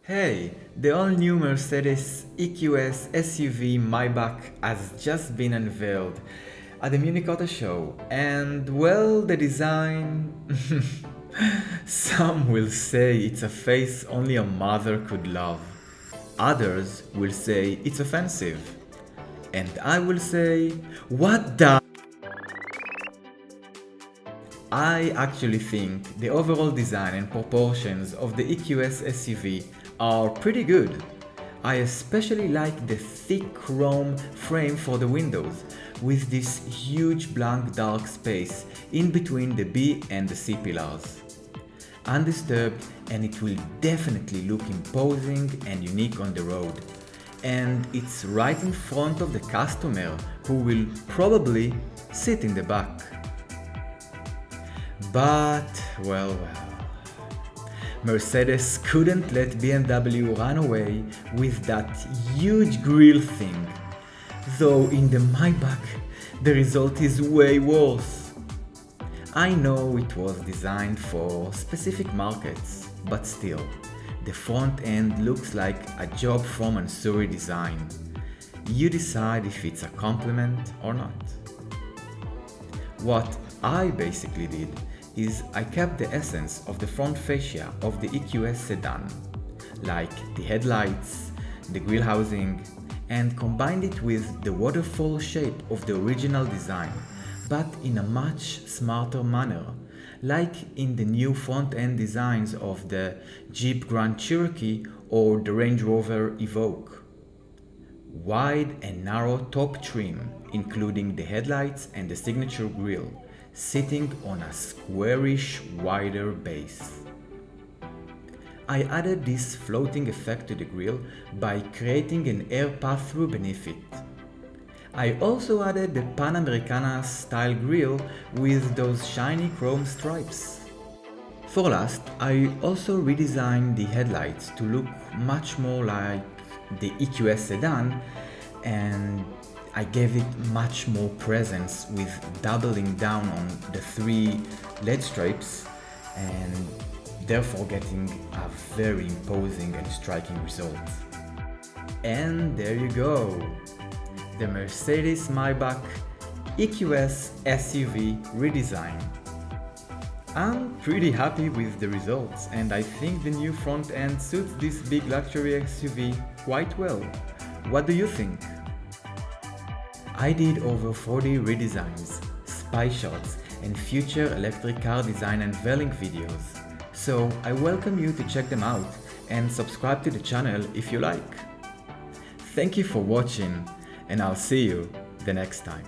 Hey, the all-new Mercedes EQS SUV Maybach has just been unveiled at the Munich Auto Show, and well, the design... Some will say it's a face only a mother could love. Others will say it's offensive. And I will say, what the... I actually think the overall design and proportions of the EQS SUV are pretty good. I especially like the thick chrome frame for the windows, with this huge blank dark space in between the B and the C pillars. Undisturbed, and it will definitely look imposing and unique on the road. And it's right in front of the customer, who will probably sit in the back. But, well, Mercedes couldn't let BMW run away with that huge grille thing. Though in the Maybach, the result is way worse. I know it was designed for specific markets, but still, the front end looks like a job from Ansuri Design. You decide if it's a compliment or not. What I basically did is I kept the essence of the front fascia of the EQS sedan, like the headlights, the grille housing, and combined it with the waterfall shape of the original design, but in a much smarter manner, like in the new front-end designs of the Jeep Grand Cherokee or the Range Rover Evoque. Wide and narrow top trim, including the headlights and the signature grille, sitting on a squarish, wider base. I added this floating effect to the grille by creating an air pass-through beneath it. I also added the Panamericana style grille with those shiny chrome stripes. For last, I also redesigned the headlights to look much more like the EQS sedan, and I gave it much more presence with doubling down on the 3 LED stripes and therefore getting a very imposing and striking result. And there you go, the Mercedes Maybach EQS SUV redesign. I'm pretty happy with the results, and I think the new front end suits this big luxury SUV quite well. What do you think? I did over 40 redesigns, spy shots, and future electric car design unveiling videos, so I welcome you to check them out and subscribe to the channel if you like. Thank you for watching, and I'll see you the next time.